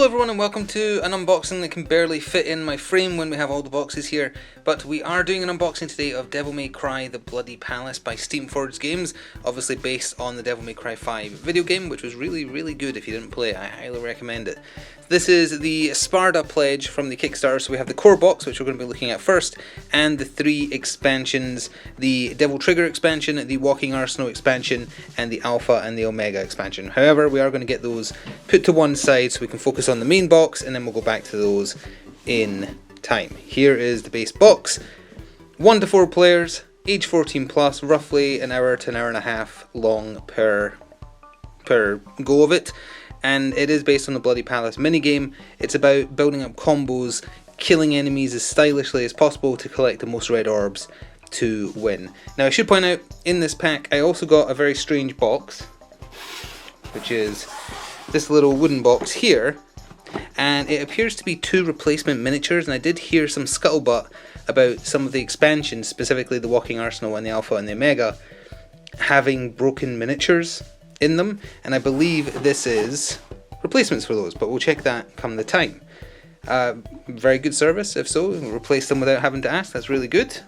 everyone and welcome to an unboxing that can barely fit in my frame when we have all the boxes here, but we are doing an unboxing today of Devil May Cry The Bloody Palace by Steamforged Games, obviously based on the Devil May Cry 5 video game, which was really good. If you didn't play it, I highly recommend it. This is the Sparda pledge from the Kickstarter, so we have the core box, which we're going to be looking at first, and the 3 expansions, the Devil Trigger expansion, the Walking Arsenal expansion, and the Alpha and the Omega expansion. However, we are going to get those put to one side so we can focus on the main box, and then we'll go back to those in time. Here is the base box. 1 to 4 players, age 14 plus, roughly an hour to an hour and a half long per go of it. And it is based on the Bloody Palace minigame. It's about building up combos, killing enemies as stylishly as possible to collect the most red orbs to win. Now I should point out, in this pack I also got a very strange box, which is this little wooden box here, and it appears to be 2 replacement miniatures, and I did hear some scuttlebutt about some of the expansions, specifically the Walking Arsenal and the Alpha and the Omega, having broken miniatures in them, and I believe this is replacements for those, but we'll check that come the time. Very good service, if so. Replace them without having to ask, that's really good.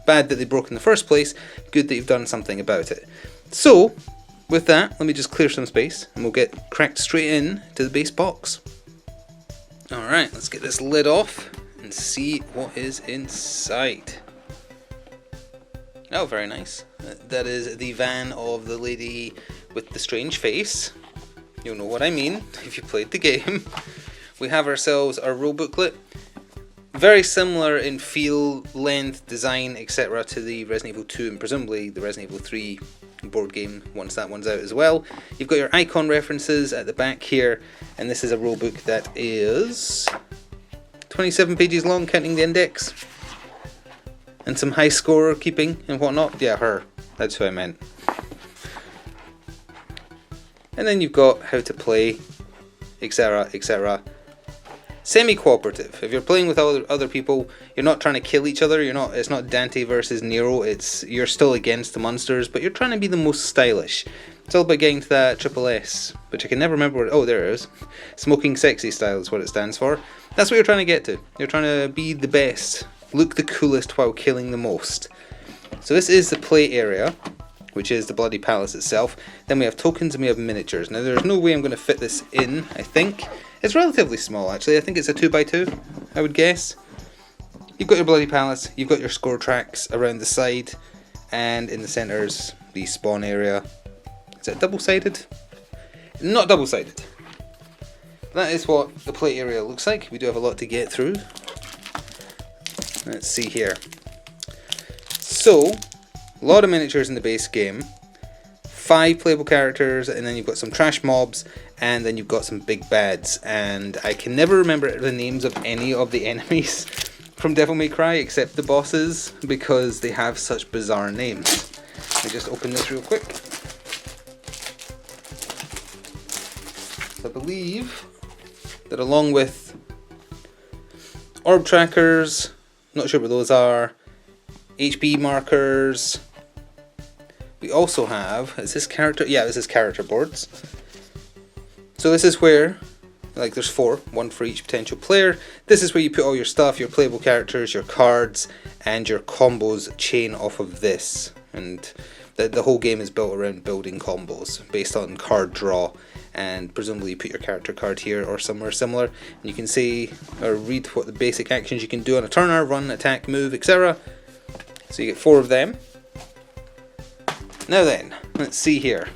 Bad that they broke in the first place, good that you've done something about it. So, with that, let me just clear some space, and we'll get cracked straight in to the base box. Alright, let's get this lid off, and see what is inside. Oh, very nice. That is the van of the lady with the strange face. You'll know what I mean if you played the game. We have ourselves our rule booklet. Very similar in feel, length, design, etc. to the Resident Evil 2 and presumably the Resident Evil 3 board game once that one's out as well. You've got your icon references at the back here, and this is a rule book that is 27 pages long, counting the index. And some high score keeping and whatnot. Yeah, her. That's who I meant. And then you've got how to play, etc, etc. Semi-cooperative. If you're playing with other people, you're not trying to kill each other. It's not Dante versus Nero. You're still against the monsters, but you're trying to be the most stylish. It's all about getting to that triple S, which I can never remember what. Oh, there it is. Smoking sexy style is what it stands for. That's what you're trying to get to. You're trying to be the best. Look the coolest while killing the most. So this is the play area, which is the Bloody Palace itself. Then we have tokens and we have miniatures. Now there's no way I'm going to fit this in, I think. It's relatively small actually, I think it's a 2x2, I would guess. You've got your Bloody Palace, you've got your score tracks around the side, and in the centre's the spawn area. Is it double-sided? Not double-sided. That is what the play area looks like. We do have a lot to get through. Let's see here. So, a lot of miniatures in the base game, 5 playable characters, and then you've got some trash mobs, and then you've got some big bads. And I can never remember the names of any of the enemies from Devil May Cry except the bosses, because they have such bizarre names. Let me just open this real quick. So I believe that along with orb trackers, not sure what those are, HP markers, we also have, is this character? Yeah, this is character boards. So this is where, like there's 4, 1 for each potential player. This is where you put all your stuff, your playable characters, your cards, and your combos chain off of this. And the whole game is built around building combos based on card draw, and presumably you put your character card here or somewhere similar, and you can see or read what the basic actions you can do on a turner, run, attack, move, etc. So you get 4 of them. Now then, let's see here.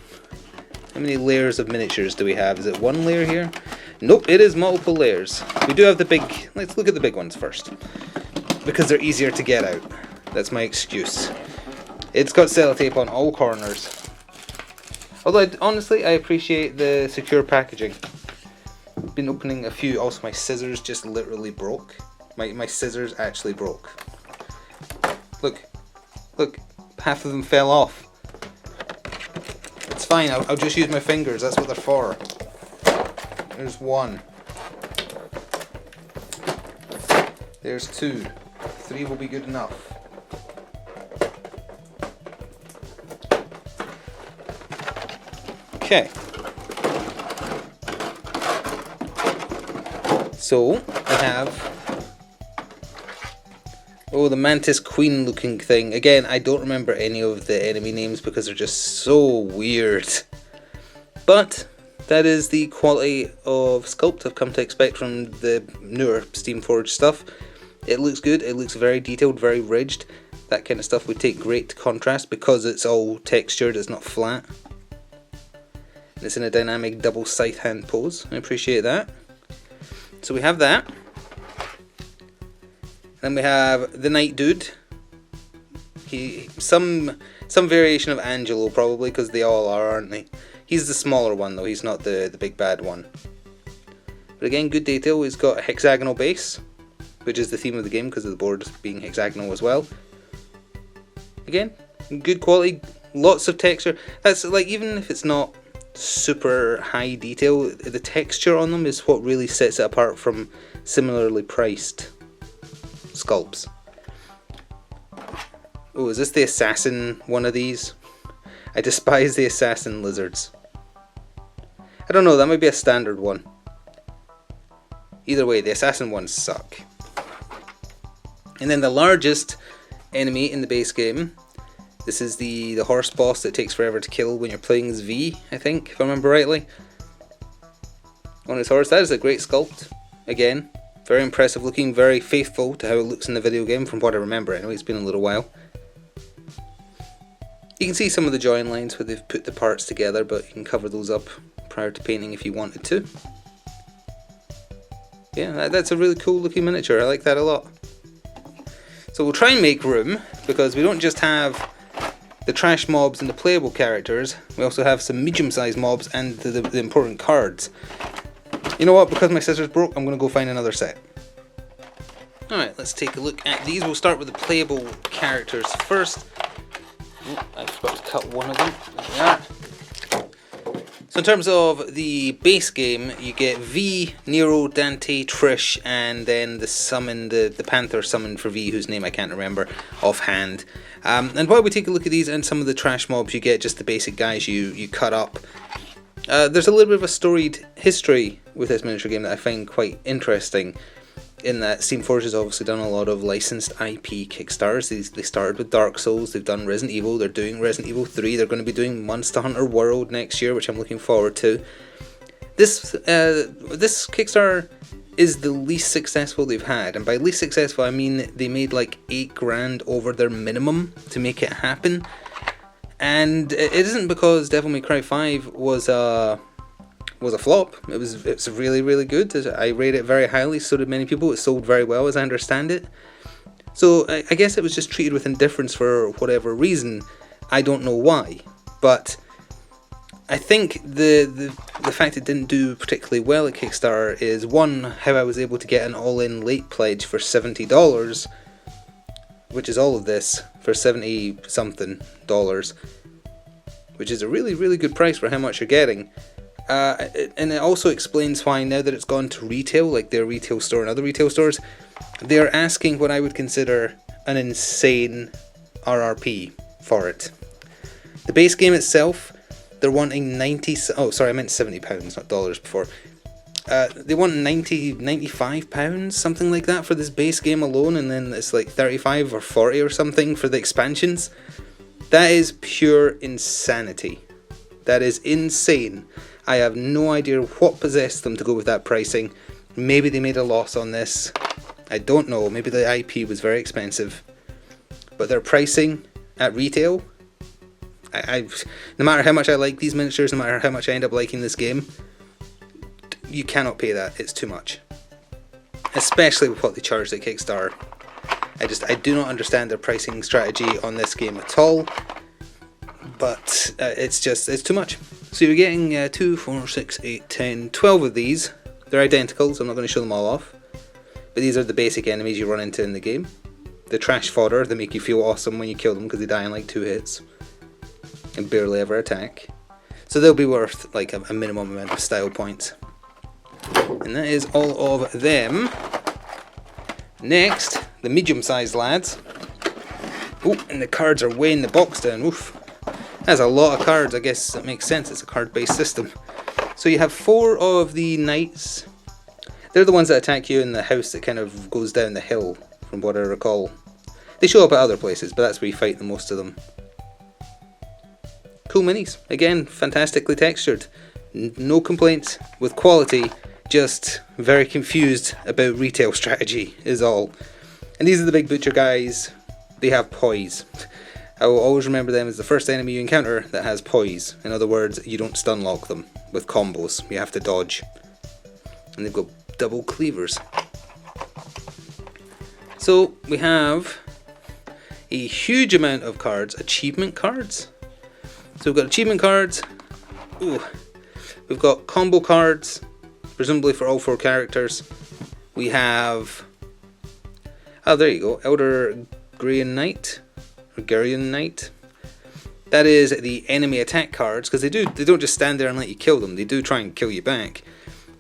How many layers of miniatures do we have? Is it 1 layer here? Nope, it is multiple layers. We do have the big, let's look at the big ones first, because they're easier to get out. That's my excuse. It's got sellotape on all corners. Although, honestly, I appreciate the secure packaging. I've been opening a few. Also, my scissors just literally broke. My scissors actually broke. Look, half of them fell off. It's fine, I'll just use my fingers, that's what they're for. There's 1. There's 2. 3 will be good enough. Okay. So we have, oh, the Mantis Queen looking thing. Again, I don't remember any of the enemy names because they're just so weird. But that is the quality of sculpt I've come to expect from the newer Steamforged stuff. It looks good, it looks very detailed, very ridged. That kind of stuff would take great contrast because it's all textured, it's not flat. And it's in a dynamic double scythe hand pose. I appreciate that. So we have that. Then we have the Knight Dude. Some variation of Angelo probably, because they all are, aren't they? He's the smaller one though, he's not the big bad one. But again, good detail. He's got a hexagonal base, which is the theme of the game because of the board being hexagonal as well. Again, good quality, lots of texture. That's like, even if it's not super high detail, the texture on them is what really sets it apart from similarly priced sculpts. Oh, is this the assassin one of these? I despise the assassin lizards. I don't know, that might be a standard one. Either way, the assassin ones suck. And then the largest enemy in the base game, this is the horse boss that takes forever to kill when you're playing as V, I think, if I remember rightly. On his horse, that is a great sculpt. Again, very impressive looking, very faithful to how it looks in the video game from what I remember anyway, it's been a little while. You can see some of the join lines where they've put the parts together, but you can cover those up prior to painting if you wanted to. Yeah, that's a really cool looking miniature, I like that a lot. So we'll try and make room, because we don't just have the trash mobs and the playable characters, we also have some medium-sized mobs and the important cards. You know what, because my scissors broke, I'm going to go find another set. Alright, let's take a look at these. We'll start with the playable characters first. Oh, I forgot to cut one of them. There we are. So in terms of the base game, you get V, Nero, Dante, Trish, and then the Panther summoned for V, whose name I can't remember offhand. And while we take a look at these and some of the trash mobs, you get just the basic guys you cut up. There's a little bit of a storied history with this miniature game that I find quite interesting, in that Steamforged has obviously done a lot of licensed IP Kickstarters. They started with Dark Souls, they've done Resident Evil, they're doing Resident Evil 3, they're going to be doing Monster Hunter World next year, which I'm looking forward to. This Kickstarter is the least successful they've had, and by least successful I mean they made like $8,000 over their minimum to make it happen. And it isn't because Devil May Cry 5 was a flop. It's really, really good. I rate it very highly, so did many people. It sold very well, as I understand it. So I guess it was just treated with indifference for whatever reason. I don't know why, but I think the fact it didn't do particularly well at Kickstarter is, one, how I was able to get an all-in late pledge for $70, which is all of this, for $70-something, which is a really, really good price for how much you're getting. And it also explains why, now that it's gone to retail, like their retail store and other retail stores, they're asking what I would consider an insane RRP for it. The base game itself, they're wanting £70, not dollars before. They want £95, something like that, for this base game alone, and then it's like 35 or 40 or something for the expansions. That is pure insanity. That is insane. I have no idea what possessed them to go with that pricing. Maybe they made a loss on this. I don't know. Maybe the IP was very expensive. But their pricing at retail, no matter how much I like these miniatures, no matter how much I end up liking this game, you cannot pay that. It's too much. Especially with what they charged at Kickstarter. I do not understand their pricing strategy on this game at all. But it's too much. So you're getting 2, 4, 6, 8, 10, 12 of these. They're identical, so I'm not going to show them all off. But these are the basic enemies you run into in the game. The trash fodder that make you feel awesome when you kill them because they die in like 2 hits. And barely ever attack. So they'll be worth like a minimum amount of style points. And that is all of them. Next, the medium-sized lads. Oh, and the cards are weighing the box down. Oof. That's a lot of cards. I guess that makes sense. It's a card-based system. So you have 4 of the knights. They're the ones that attack you in the house that kind of goes down the hill, from what I recall. They show up at other places, but that's where you fight the most of them. Cool minis. Again, fantastically textured. No complaints with quality, just very confused about retail strategy is all. And these are the big butcher guys. They have poise. I will always remember them as the first enemy you encounter that has poise. In other words, you don't stun lock them with combos. You have to dodge. And they've got double cleavers. So we have a huge amount of cards, achievement cards. So we've got achievement cards. Ooh. We've got combo cards, presumably for all 4 characters. We have, oh there you go, Elder Garian Knight, or Garian Knight. That is the enemy attack cards, because they don't just stand there and let you kill them. They do try and kill you back.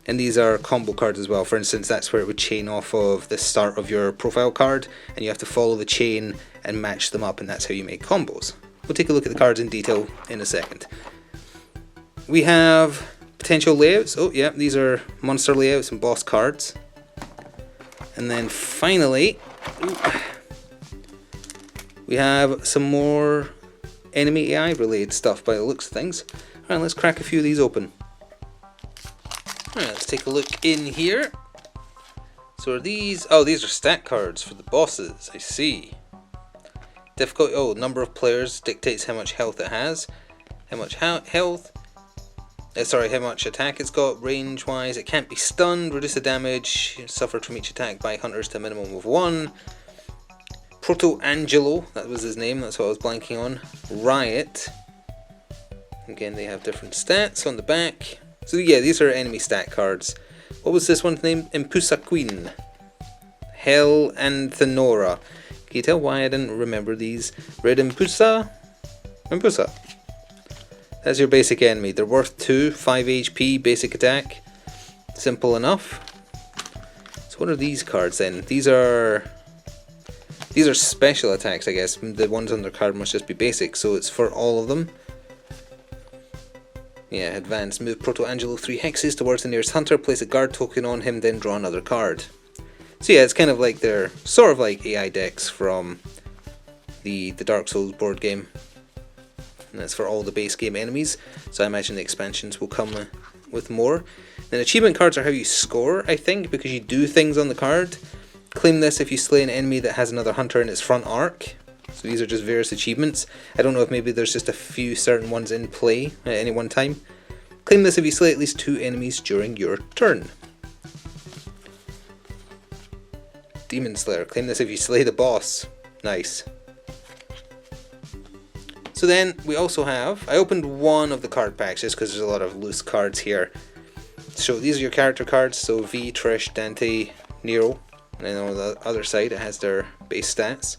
And these are combo cards as well. For instance, that's where it would chain off of the start of your profile card, and you have to follow the chain and match them up, and that's how you make combos. We'll take a look at the cards in detail in a second. We have potential layouts. Oh yeah, these are monster layouts and boss cards. And then finally, we have some more enemy AI related stuff by the looks of things. Alright, let's crack a few of these open. Alright, let's take a look in here. So are these, oh these are stat cards for the bosses, I see. Difficulty, oh, number of players dictates how much health it has. How much health, how much attack it's got, range wise. It can't be stunned, reduce the damage suffered from each attack by hunters to a minimum of 1. Proto Angelo, that was his name, that's what I was blanking on. Riot. Again, they have different stats on the back. So yeah, these are enemy stat cards. What was this one's name? Impusa Queen. Hell and Thenora. Can you tell why I didn't remember these? Red Impusa? Impusa. That's your basic enemy. They're worth 2, 5 HP, basic attack. Simple enough. So what are these cards then? These are special attacks, I guess. The ones on their card must just be basic, so it's for all of them. Yeah, advance. Move Proto Angelo 3 hexes towards the nearest hunter, place a guard token on him, then draw another card. So yeah, it's kind of like they're sort of like AI decks from the Dark Souls board game. And that's for all the base game enemies, so I imagine the expansions will come with more. Then achievement cards are how you score, I think, because you do things on the card. Claim this if you slay an enemy that has another hunter in its front arc. So these are just various achievements. I don't know if maybe there's just a few certain ones in play at any one time. Claim this if you slay at least 2 enemies during your turn. Demon Slayer. Claim this if you slay the boss. Nice. So then we also have, I opened one of the card packs just because there's a lot of loose cards here. So these are your character cards. So V, Trish, Dante, Nero. And then on the other side it has their base stats.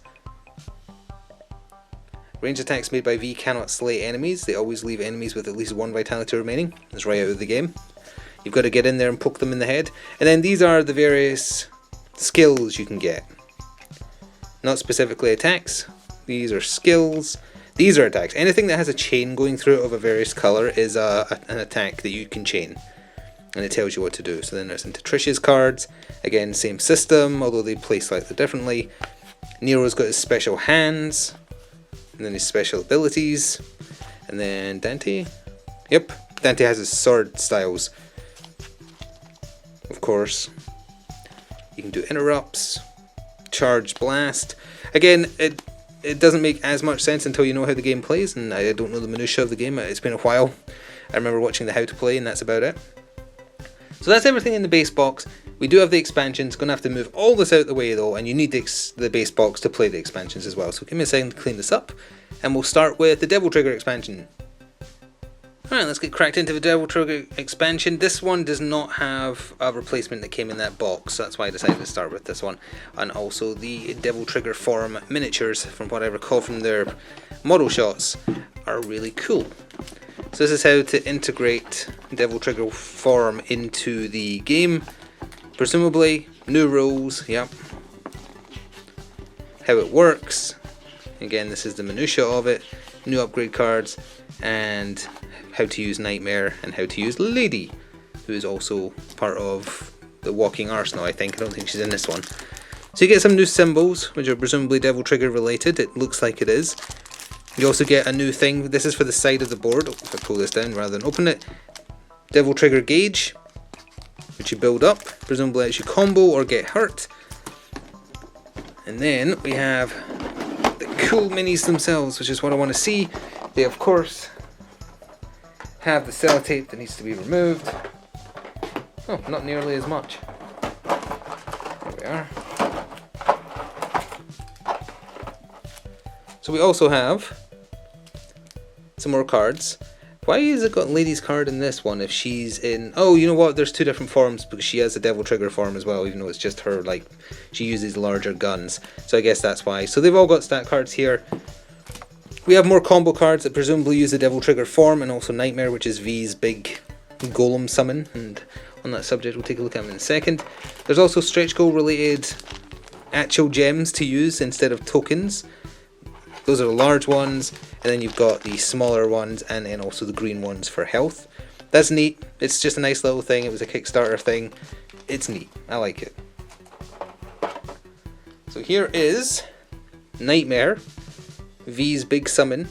Range attacks made by V cannot slay enemies. They always leave enemies with at least 1 vitality remaining. That's right out of the game. You've got to get in there and poke them in the head. And then these are the various skills you can get. Not specifically attacks. These are skills. These are attacks. Anything that has a chain going through it of a various colour is an attack that you can chain. And it tells you what to do. So then there's into Trish's cards. Again, same system, although they play slightly differently. Nero's got his special hands. And then his special abilities. And then Dante. Yep, Dante has his sword styles. Of course. You can do interrupts. Charge blast. Again, it doesn't make as much sense until you know how the game plays. And I don't know the minutiae of the game. It's been a while. I remember watching the how to play and that's about it. So that's everything in the base box. We do have the expansions. Going to have to move all this out of the way though, and you need the base box to play the expansions as well. So give me a second to clean this up, and we'll start with the Devil Trigger expansion. Alright, let's get cracked into the Devil Trigger expansion. This one does not have a replacement that came in that box, so that's why I decided to start with this one. And also the Devil Trigger form miniatures, from what I recall from their model shots, are really cool. So this is how to integrate Devil Trigger form into the game. Presumably, new rules, yep. How it works. Again, this is the minutiae of it. New upgrade cards, and how to use Nightmare, and how to use Lady, who is also part of the walking arsenal, I think. I don't think she's in this one. So you get some new symbols, which are presumably Devil Trigger related. It looks like it is. You also get a new thing. This is for the side of the board. If I pull this down rather than open it. Devil Trigger gauge, which you build up. Presumably lets you combo or get hurt. And then we have the cool minis themselves, which is what I want to see. They, of course, have the sellotape that needs to be removed. Oh, not nearly as much. There we are. So we also have some more cards. Why has it got Lady's card in this one if she's in... Oh, you know what? There's two different forms because she has a Devil Trigger form as well, even though it's just her, like, she uses larger guns. So I guess that's why. So they've all got stat cards here. We have more combo cards that presumably use the Devil Trigger form, and also Nightmare, which is V's big golem summon. And on that subject, we'll take a look at them in a second. There's also stretch goal related actual gems to use instead of tokens. Those are the large ones, and then you've got the smaller ones, and then also the green ones for health. That's neat. It's just a nice little thing. It was a Kickstarter thing. It's neat. I like it. So here is Nightmare, V's big summon.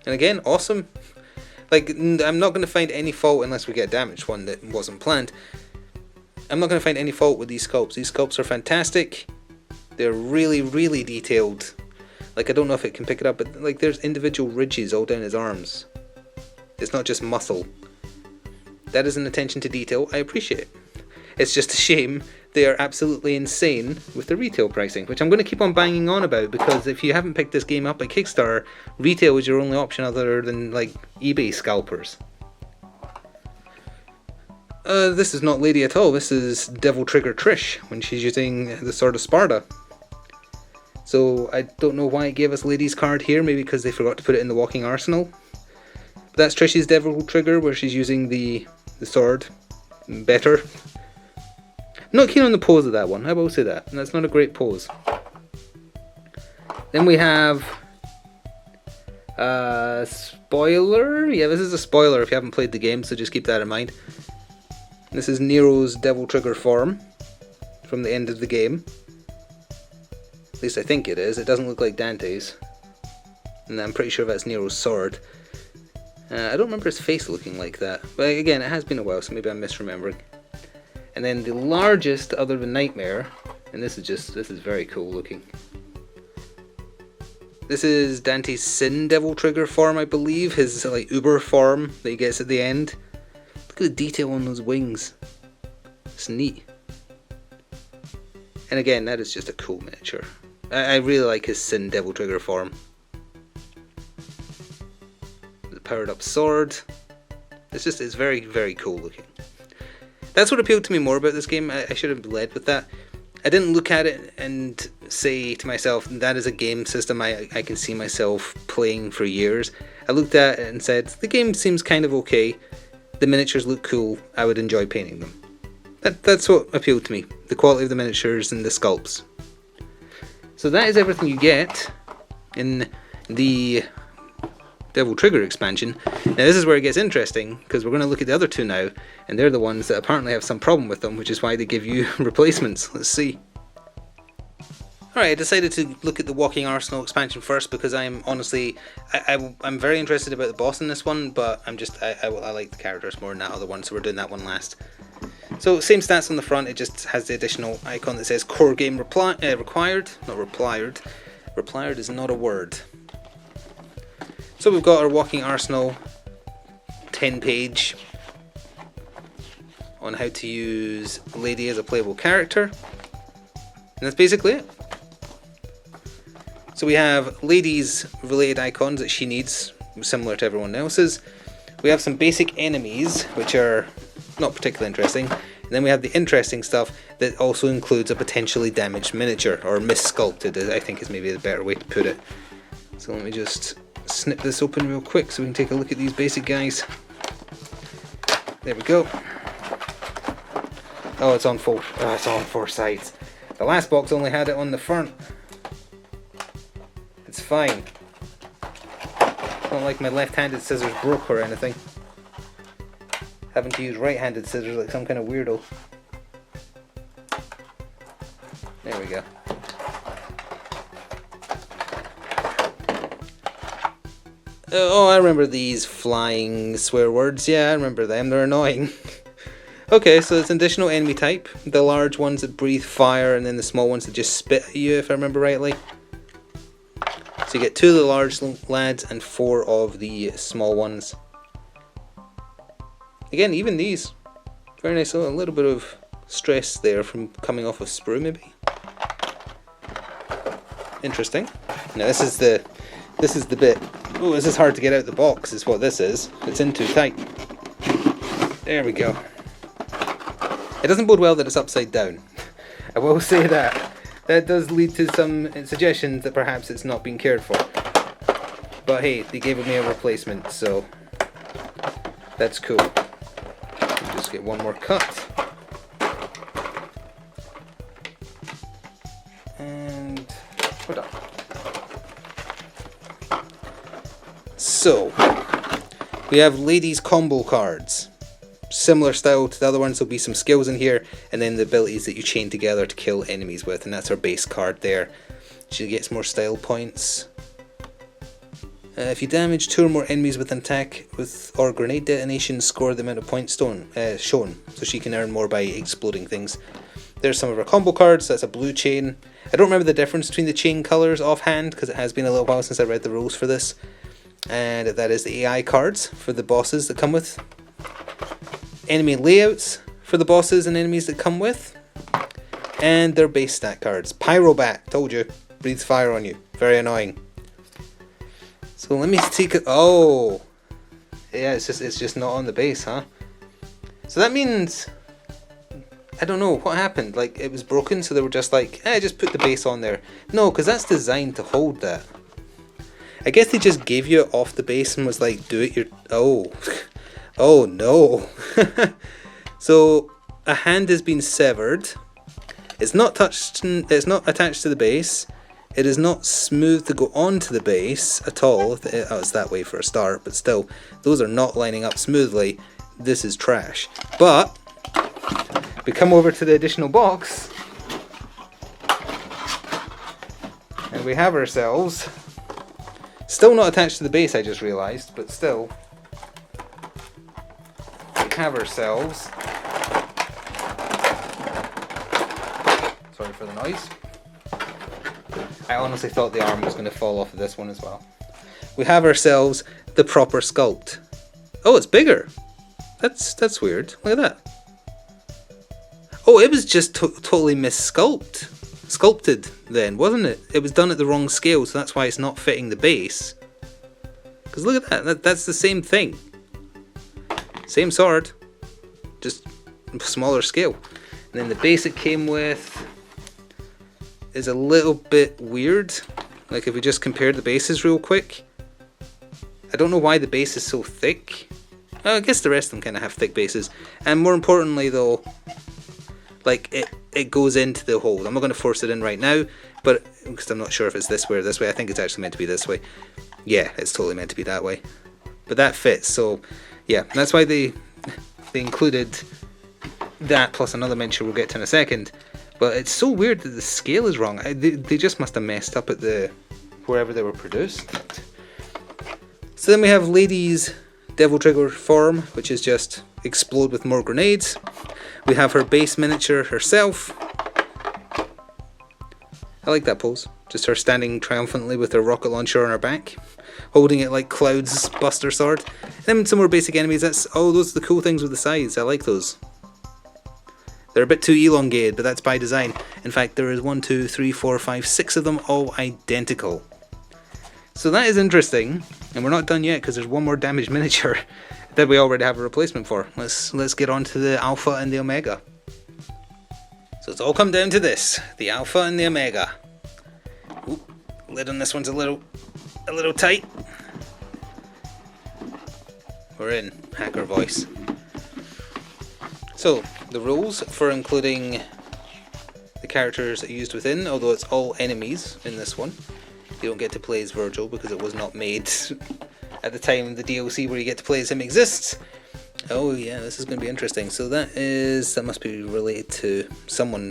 And again, awesome. Like, I'm not going to find any fault unless we get a damaged one that wasn't planned. I'm not going to find any fault with these sculpts. These sculpts are fantastic. They're really, really detailed. Like, I don't know if it can pick it up, but like there's individual ridges all down his arms. It's not just muscle. That is an attention to detail I appreciate. It's just a shame they are absolutely insane with the retail pricing, which I'm going to keep on banging on about, because if you haven't picked this game up at Kickstarter, retail is your only option other than like eBay scalpers. This is not Lady at all. This is Devil Trigger Trish when she's using the Sword of Sparta. So I don't know why it gave us Lady's card here, maybe because they forgot to put it in the walking arsenal. But that's Trish's Devil Trigger, where she's using the sword better. Not keen on the pose of that one, I will say that. That's not a great pose. Then we have... spoiler? Yeah, this is a spoiler if you haven't played the game, so just keep that in mind. This is Nero's Devil Trigger form from the end of the game. At least I think it is. It doesn't look like Dante's. And I'm pretty sure that's Nero's sword. I don't remember his face looking like that. But again, it has been a while, so maybe I'm misremembering. And then the largest, other than Nightmare, and this is very cool looking. This is Dante's Sin Devil Trigger form, I believe. His like Uber form that he gets at the end. Look at the detail on those wings. It's neat. And again, that is just a cool miniature. I really like his Sin Devil Trigger form. The powered up sword. It's very, very cool looking. That's what appealed to me more about this game. I should have led with that. I didn't look at it and say to myself, that is a game system I can see myself playing for years. I looked at it and said, the game seems kind of okay. The miniatures look cool. I would enjoy painting them. That's what appealed to me. The quality of the miniatures and the sculpts. So that is everything you get in the Devil Trigger expansion. Now this is where it gets interesting, because we're going to look at the other two now, and they're the ones that apparently have some problem with them, which is why they give you replacements. Let's see. Alright, I decided to look at the Walking Arsenal expansion first, because I'm honestly, I'm very interested about the boss in this one, but I like the characters more than that other one, so we're doing that one last. So same stats on the front, it just has the additional icon that says core game required, not replied. Replied is not a word. So we've got our Walking Arsenal 10-page on how to use Lady as a playable character. And that's basically it. So we have Lady's related icons that she needs, similar to everyone else's. We have some basic enemies, which are not particularly interesting. And then we have the interesting stuff that also includes a potentially damaged miniature, or mis-sculpted, I think is maybe the better way to put it. So let me just snip this open real quick so we can take a look at these basic guys. There we go. Oh, it's on four sides. The last box only had it on the front. It's fine. It's not like my left-handed scissors broke or anything. Having to use right-handed scissors like some kind of weirdo. we go. Oh, I remember these flying swear words. Yeah, I remember them. They're annoying. Okay, so it's an additional enemy type. The large ones that breathe fire, and then the small ones that just spit at you, if I remember rightly. So you get 2 of the large lads and 4 of the small ones. Again, even these. Very nice. A little bit of stress there from coming off of sprue, maybe. Interesting. Now this is the bit. Oh, this is hard to get out the box, is what this is. It's in too tight. There we go. It doesn't bode well that it's upside down. I will say that. That does lead to some suggestions that perhaps it's not being cared for. But hey, they gave me a replacement, so that's cool. Just get one more cut. And put up. So, we have ladies combo cards. Similar style to the other ones, there'll be some skills in here, and then the abilities that you chain together to kill enemies with, and that's our base card there. She gets more style points. If you damage 2 or more enemies with an attack or grenade detonation, score the amount of points shown, so she can earn more by exploding things. There's some of our combo cards. That's a blue chain. I don't remember the difference between the chain colours offhand, because it has been a little while since I read the rules for this. And that is the AI cards for the bosses that come with. Enemy layouts for the bosses and enemies that come with. And their base stat cards. Pyrobat, told you, breathes fire on you. Very annoying. So let me take it. Oh, yeah, it's just not on the base, huh? So that means, I don't know what happened. Like, it was broken, so they were just like, just put the base on there. No, because that's designed to hold that. I guess they just gave you it off the base and was like, do it your. Oh, oh no. So a hand has been severed. It's not touched. It's not attached to the base. It is not smooth to go onto the base at all. Oh, it's that way for a start, but still, those are not lining up smoothly. This is trash. But we come over to the additional box, and we have ourselves, still not attached to the base, I just realised, but still, we have ourselves, sorry for the noise, I honestly thought the arm was going to fall off of this one as well. We have ourselves the proper sculpt. Oh, it's bigger. That's weird. Look at that. Oh, it was just totally sculpted then, wasn't it? It was done at the wrong scale, so that's why it's not fitting the base. Because look at that. That's the same thing. Same sword, just smaller scale. And then the base it came with is a little bit weird. Like if we just compare the bases real quick. I don't know why the base is so thick. I guess the rest of them kind of have thick bases. And more importantly though, like it goes into the hole. I'm not going to force it in right now, but because I'm not sure if it's this way or this way. I think it's actually meant to be this way. Yeah, it's totally meant to be that way. But that fits, so yeah, that's why they included that plus another miniature we'll get to in a second. But it's so weird that the scale is wrong. They just must have messed up at wherever they were produced. So then we have Lady's Devil Trigger form, which is just explode with more grenades. We have her base miniature herself. I like that pose. Just her standing triumphantly with her rocket launcher on her back, holding it like Cloud's Buster Sword. And then some more basic enemies. Those are the cool things with the size. I like those. They're a bit too elongated, but that's by design. In fact, there is 1, 2, 3, 4, 5, 6 of them, all identical. So that is interesting, and we're not done yet because there's one more damaged miniature that we already have a replacement for. Let's get on to the Alpha and the Omega. So it's all come down to this, the Alpha and the Omega. Ooh, lid on this one's a little tight. We're in hacker voice. So the rules for including the characters used within, although it's all enemies in this one. You don't get to play as Virgil because it was not made at the time the DLC where you get to play as him exists. Oh yeah, this is going to be interesting. So that must be related to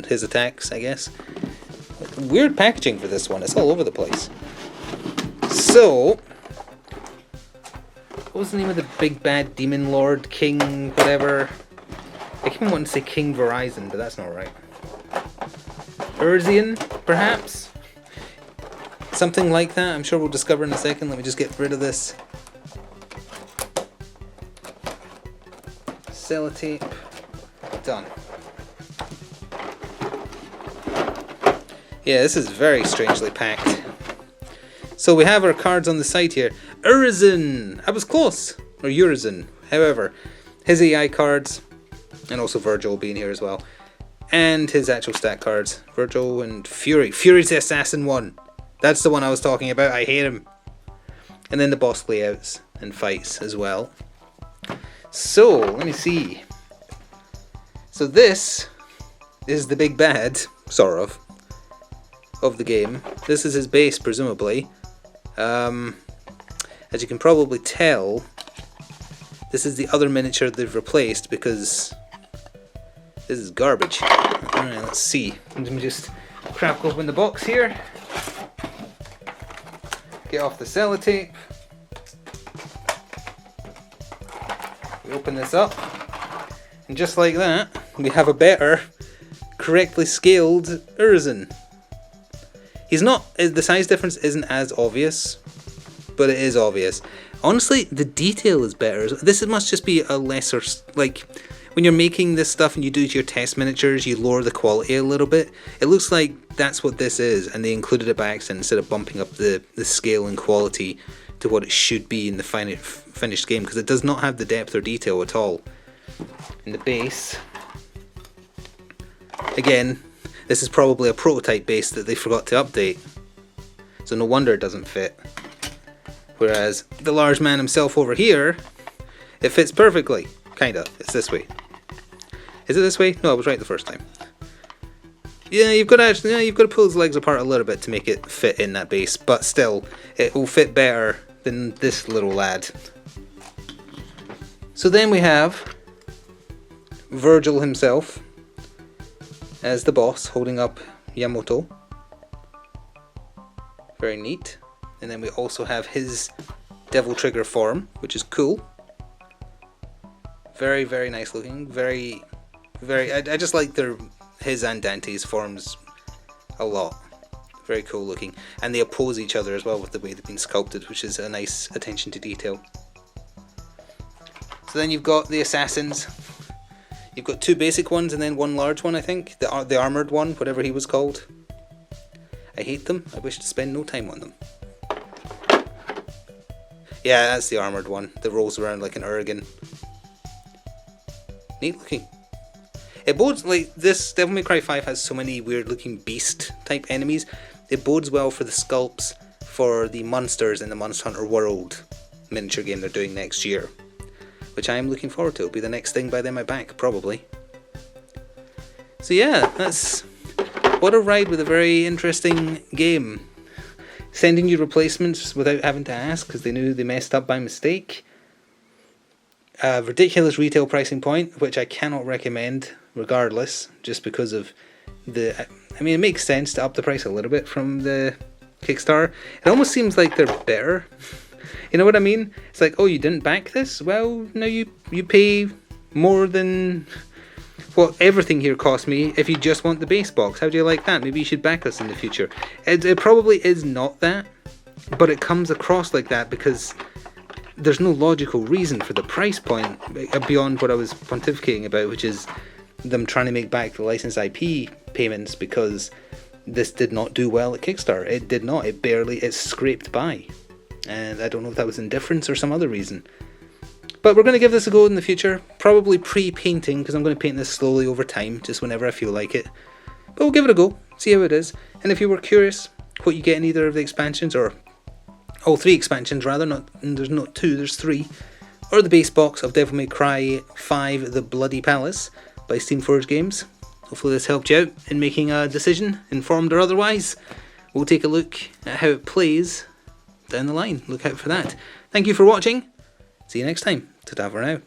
his attacks, I guess. weird packaging for this one. It's all over the place. So, what was the name of the big bad demon lord, king, whatever? I keep wanting to say King Verizon, but that's not right. Urzian, perhaps? Something like that. I'm sure we'll discover in a second. Let me just get rid of this sellotape. Done. Yeah, this is very strangely packed. So we have our cards on the side here. Urizen! I was close! Or Urizen. However, his AI cards, and also Virgil being here as well. And his actual stat cards. Virgil and Fury. Fury's the Assassin one! That's the one I was talking about. I hate him. And then the boss layouts and fights as well. So, let me see. So this is the big bad, sort of the game. This is his base, presumably. As you can probably tell, this is the other miniature they've replaced because this is garbage. Alright, let's see. Let me just crack open the box here. Get off the sellotape. We open this up. And just like that, we have a better, correctly scaled Urizen. He's not, the size difference isn't as obvious, but it is obvious. Honestly, the detail is better. This must just be a lesser, like, when you're making this stuff and you do your test miniatures, you lower the quality a little bit. It looks like that's what this is, and they included it by accident instead of bumping up the scale and quality to what it should be in the finished game, because it does not have the depth or detail at all. In the base, again, this is probably a prototype base that they forgot to update, so no wonder it doesn't fit. Whereas the large man himself over here, it fits perfectly. Kinda. It's this way. Is it this way? No, I was right the first time. Yeah, you've got to pull his legs apart a little bit to make it fit in that base, but still, it will fit better than this little lad. So then we have Virgil himself as the boss, holding up Yamoto. Very neat. And then we also have his Devil Trigger form, which is cool. Very, very nice looking. Very, very. I just like his and Dante's forms a lot. Very cool looking. And they oppose each other as well with the way they've been sculpted, which is a nice attention to detail. So then you've got the assassins. You've got two basic ones and then one large one, I think. The armoured one, whatever he was called. I hate them. I wish to spend no time on them. Yeah, that's the armoured one that rolls around like an Urigan. Neat looking. It bodes, like, this Devil May Cry 5 has so many weird looking beast type enemies. It bodes well for the sculpts for the monsters in the Monster Hunter World miniature game they're doing next year, which I am looking forward to. It'll be the next thing by then I back, probably. So yeah, that's what a ride with a very interesting game. Sending you replacements without having to ask because they knew they messed up by mistake. Ridiculous retail pricing point, which I cannot recommend regardless, just because of the... I mean, it makes sense to up the price a little bit from the Kickstarter. It almost seems like they're better. You know what I mean? It's like, oh, you didn't back this? Well, no, you pay more than what everything here cost me if you just want the base box. How do you like that? Maybe you should back us in the future. It probably is not that, but it comes across like that because there's no logical reason for the price point beyond what I was pontificating about, which is them trying to make back the licensed IP payments because this did not do well at Kickstarter. It did not. It scraped by. And I don't know if that was indifference or some other reason. But we're going to give this a go in the future. Probably pre-painting, because I'm going to paint this slowly over time, just whenever I feel like it. But we'll give it a go, see how it is. And if you were curious what you get in either of the expansions, or all three expansions rather, there's not two, there's three, or the base box of Devil May Cry 5 The Bloody Palace by Steamforged Games. Hopefully this helped you out in making a decision, informed or otherwise. We'll take a look at how it plays down the line. Look out for that. Thank you for watching. See you next time. Ta-ta for now.